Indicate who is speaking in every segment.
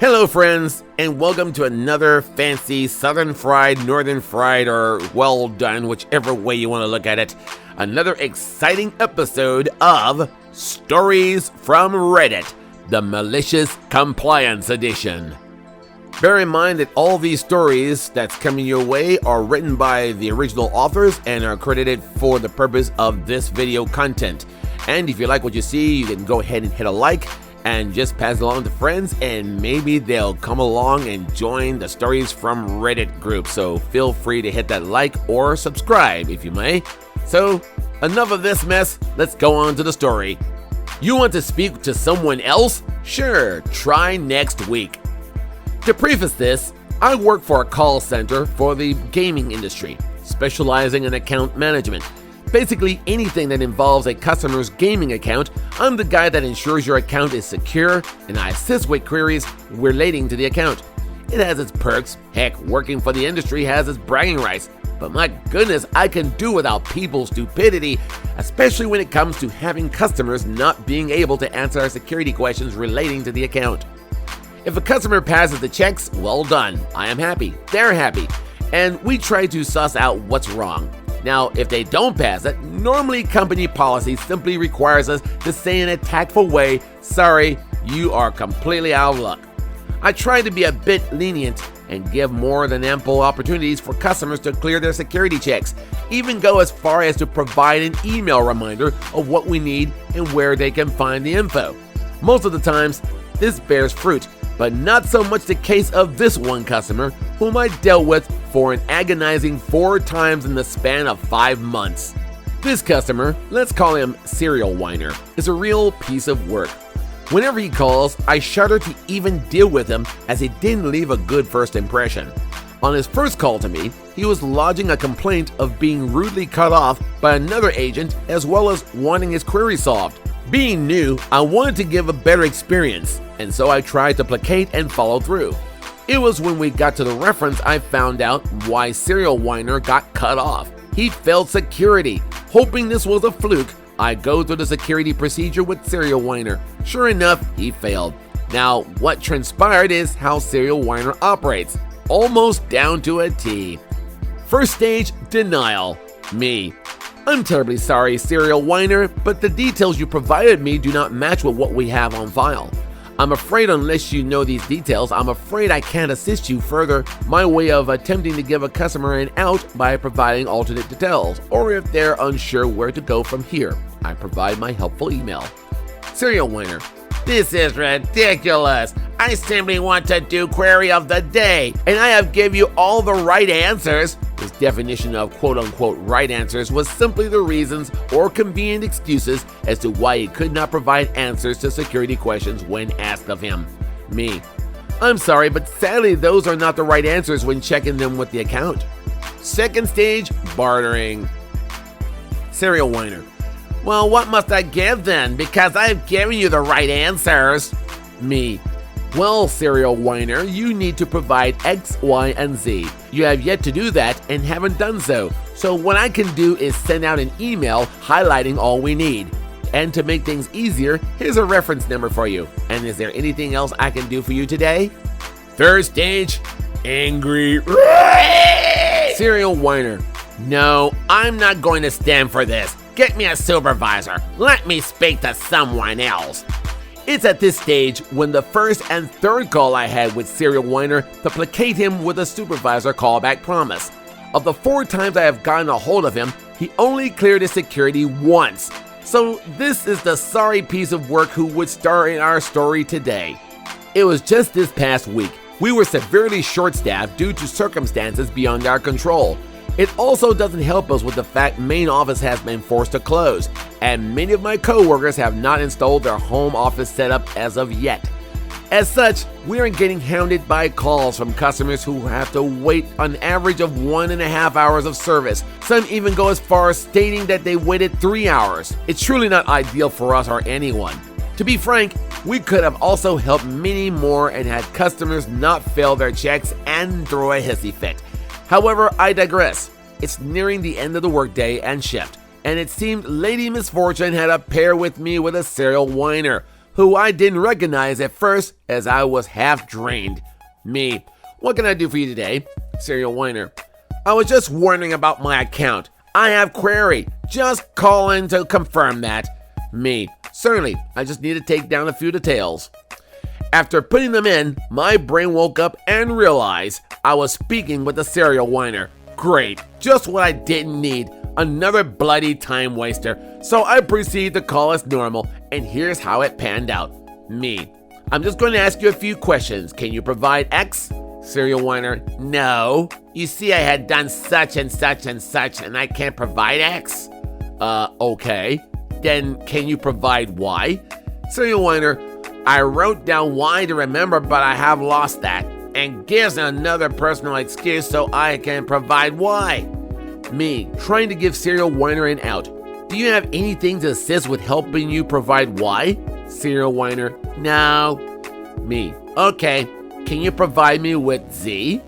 Speaker 1: Hello friends, and welcome to another fancy southern fried, northern fried, or well done, whichever way you want to look at it. Another exciting episode of Stories from Reddit, the Malicious Compliance Edition. Bear in mind that all these stories that's coming your way are written by the original authors and are credited for the purpose of this video content. And if you like what you see, you can go ahead and hit a like and just pass it along to friends, and maybe they'll come along and join the Stories from Reddit group. So feel free to hit that like or subscribe if you may. So enough of this mess, let's go on to the story. You want to speak to someone else? Sure, try next week. To preface this, I work for a call center for the gaming industry, specializing in account management. Basically anything that involves a customer's gaming account, I'm the guy that ensures your account is secure, and I assist with queries relating to the account. It has its perks. Heck, working for the industry has its bragging rights. But my goodness, I can do without people's stupidity, especially when it comes to having customers not being able to answer our security questions relating to the account. If a customer passes the checks, well done. I am happy. They're happy. And we try to suss out what's wrong. Now, if they don't pass it, normally company policy simply requires us to say in a tactful way, sorry, you are completely out of luck. I try to be a bit lenient and give more than ample opportunities for customers to clear their security checks, even go as far as to provide an email reminder of what we need and where they can find the info. Most of the times, this bears fruit, but not so much the case of this one customer, whom I dealt with for an agonizing 4 times in the span of 5 months. This customer, let's call him Serial Whiner, is a real piece of work. Whenever he calls, I shudder to even deal with him, as he didn't leave a good first impression. On his first call to me, he was lodging a complaint of being rudely cut off by another agent, as well as wanting his query solved. Being new, I wanted to give a better experience, and so I tried to placate and follow through. It was when we got to the reference I found out why Serial Whiner got cut off. He failed security. Hoping this was a fluke, I go through the security procedure with Serial Whiner. Sure enough, he failed. Now, what transpired is how Serial Whiner operates, almost down to a T. First stage, denial. Me. I'm terribly sorry, Serial Whiner, but the details you provided me do not match with what we have on file. I'm afraid unless you know these details, I'm afraid I can't assist you further. My way of attempting to give a customer an out by providing alternate details, or if they're unsure where to go from here, I provide my helpful email. Serial Whiner. This is ridiculous. I simply want to do query of the day, and I have given you all the right answers. His definition of quote-unquote right answers was simply the reasons or convenient excuses as to why he could not provide answers to security questions when asked of him. Me. I'm sorry, but sadly those are not the right answers when checking them with the account. Second stage, bartering. Serial Whiner. Well, what must I give then? Because I've given you the right answers. Me. Well, Serial Whiner, you need to provide X, Y, and Z. You have yet to do that and haven't done so. So what I can do is send out an email highlighting all we need. And to make things easier, here's a reference number for you. And is there anything else I can do for you today? Third stage, angry. Serial Whiner. No, I'm not going to stand for this. Get me a supervisor. Let me speak to someone else. It's at this stage when the first and third call I had with Serial Whiner to placate him with a supervisor callback promise. Of the 4 times I have gotten a hold of him, he only cleared his security once. So this is the sorry piece of work who would star in our story today. It was just this past week. We were severely short-staffed due to circumstances beyond our control. It also doesn't help us with the fact main office has been forced to close, and many of my co-workers have not installed their home office setup as of yet. As such, we are getting hounded by calls from customers who have to wait an average of 1.5 hours of service. Some even go as far as stating that they waited 3 hours. It's truly not ideal for us or anyone. To be frank, we could have also helped many more and had customers not fail their checks and throw a hissy fit. However, I digress. It's nearing the end of the workday and shift, and it seemed Lady Misfortune had a pair with me with a Serial Whiner. who I didn't recognize at first as I was half drained. Me, what can I do for you today? Serial whiner, I was just wondering about my account. I have query. Just calling to confirm that. Me, certainly. I just need to take down a few details. After putting them in, my brain woke up and realized I was speaking with the serial whiner. Great, just what I didn't need. Another bloody time waster. So I proceed to call as normal, and here's how it panned out. Me, I'm just going to ask you a few questions. Can you provide X? Serial whiner, no. You see, I had done such and such and such, and I can't provide X. Okay. Then can you provide Y? Serial whiner, I wrote down Y to remember, but I have lost that. And gives another personal excuse so I can provide Y. Me, trying to give serial whiner an out. Do you have anything to assist with helping you provide Y? Serial whiner, no. Me, okay. Can you provide me with Z?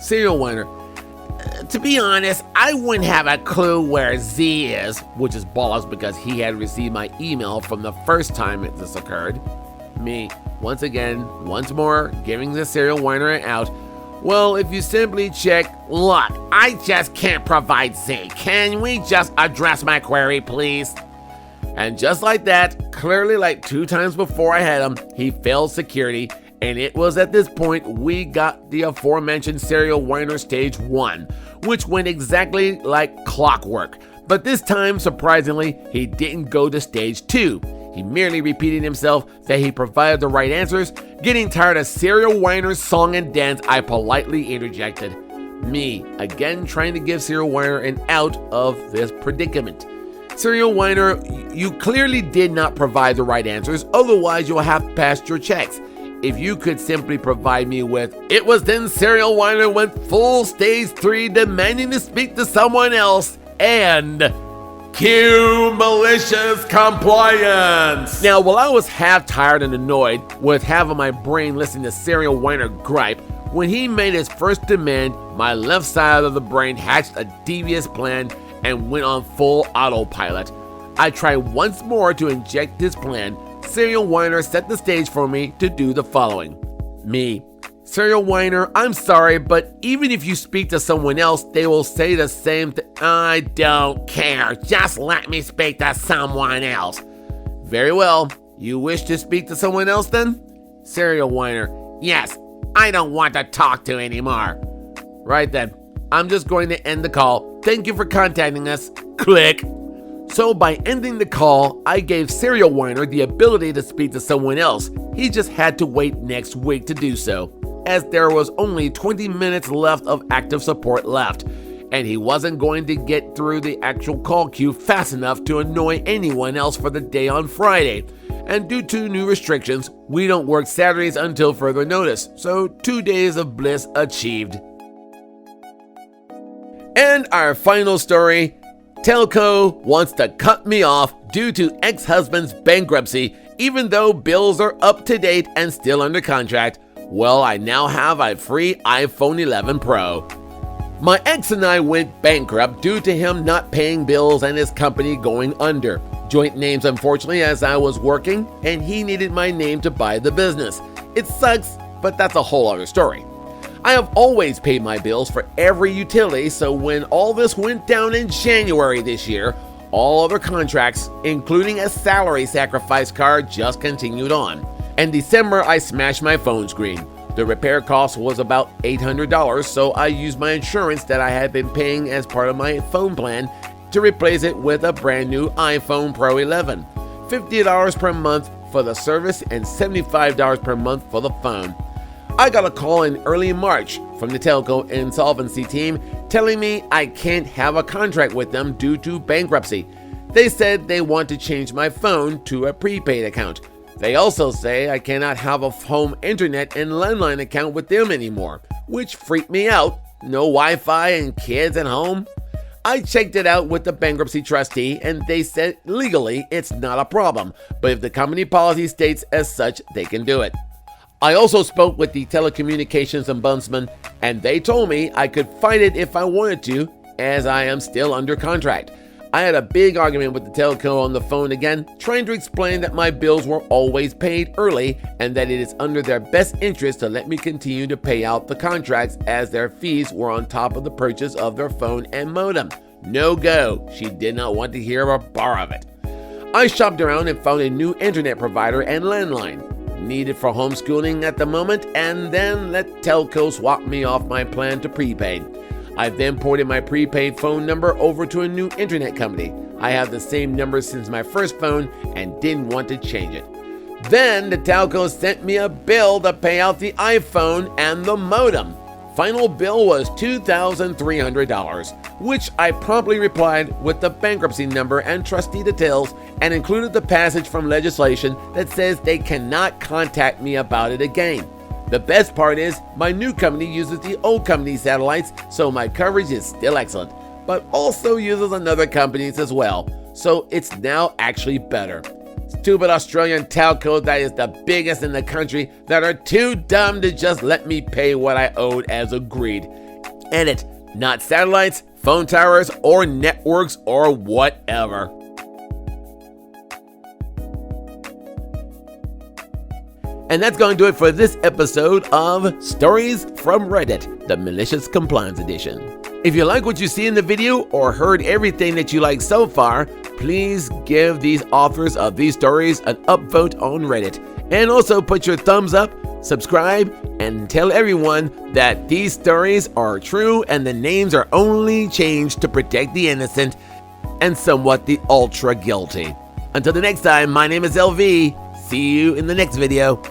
Speaker 1: Serial whiner, to be honest, I wouldn't have a clue where Z is, which is bollocks because he had received my email from the first time this occurred. Me, once more, giving the serial whiner an out. Well, if you simply check, look, I just can't provide Z. Can we just address my query, please? And just like that, clearly like 2 times before I had him, he failed security. And it was at this point we got the aforementioned serial whiner stage 1, which went exactly like clockwork. But this time, surprisingly, he didn't go to stage 2. He merely repeated himself that he provided the right answers. Getting tired of serial whiner's song and dance, I politely interjected. Me, again trying to give serial whiner an out of this predicament. Serial whiner, you clearly did not provide the right answers, otherwise you'll have passed your checks. If you could simply provide me with, it was then serial whiner went full stage 3 demanding to speak to someone else and cue malicious compliance. Now, while I was half tired and annoyed with half of my brain listening to serial whiner gripe, when he made his first demand, my left side of the brain hatched a devious plan and went on full autopilot. I tried once more to inject his plan. Serial whiner set the stage for me to do the following. Me, serial whiner, I'm sorry, but even if you speak to someone else, they will say the same thing. I don't care. Just let me speak to someone else. Very well. You wish to speak to someone else then? Serial whiner, yes. I don't want to talk to anymore. Right then. I'm just going to end the call. Thank you for contacting us. Click. So by ending the call, I gave serial whiner the ability to speak to someone else. He just had to wait next week to do so, as there was only 20 minutes left of active support left, and he wasn't going to get through the actual call queue fast enough to annoy anyone else for the day on Friday. And due to new restrictions, we don't work Saturdays until further notice, so 2 days of bliss achieved. And our final story, Telco wants to cut me off due to ex-husband's bankruptcy, even though bills are up to date and still under contract. Well, I now have a free iPhone 11 Pro. My ex and I went bankrupt due to him not paying bills and his company going under. Joint names, unfortunately, as I was working, and he needed my name to buy the business. It sucks, but that's a whole other story. I have always paid my bills for every utility, so when all this went down in January this year, all other contracts, including a salary sacrifice card, just continued on. In December, I smashed my phone screen. The repair cost was about $800, so I used my insurance that I had been paying as part of my phone plan to replace it with a brand new iPhone Pro 11. $50 per month for the service and $75 per month for the phone. I got a call in early March from the Telco insolvency team telling me I can't have a contract with them due to bankruptcy. They said they want to change my phone to a prepaid account. They also say I cannot have a home internet and landline account with them anymore, which freaked me out. No Wi-Fi and kids at home. I checked it out with the bankruptcy trustee and they said legally it's not a problem, but if the company policy states as such, they can do it. I also spoke with the telecommunications ombudsman and they told me I could fight it if I wanted to, as I am still under contract. I had a big argument with the telco on the phone again, trying to explain that my bills were always paid early and that it is under their best interest to let me continue to pay out the contracts as their fees were on top of the purchase of their phone and modem. No go. She did not want to hear a bar of it. I shopped around and found a new internet provider and landline. Needed for homeschooling at the moment, and then let Telco swap me off my plan to prepaid. I then ported my prepaid phone number over to a new internet company. I have the same number since my first phone and didn't want to change it. Then the telco sent me a bill to pay out the iPhone and the modem. Final bill was $2,300, which I promptly replied with the bankruptcy number and trustee details and included the passage from legislation that says they cannot contact me about it again. The best part is my new company uses the old company's satellites, so my coverage is still excellent, but also uses another company's as well, so it's now actually better. Stupid Australian telco that is the biggest in the country that are too dumb to just let me pay what I owed as agreed. Edit, not satellites, phone towers, or networks, or whatever. And that's going to do it for this episode of Stories from Reddit, the Malicious Compliance Edition. If you like what you see in the video or heard everything that you like so far, please give these authors of these stories an upvote on Reddit. And also put your thumbs up, subscribe, and tell everyone that these stories are true and the names are only changed to protect the innocent and somewhat the ultra guilty. Until the next time, my name is LV. See you in the next video.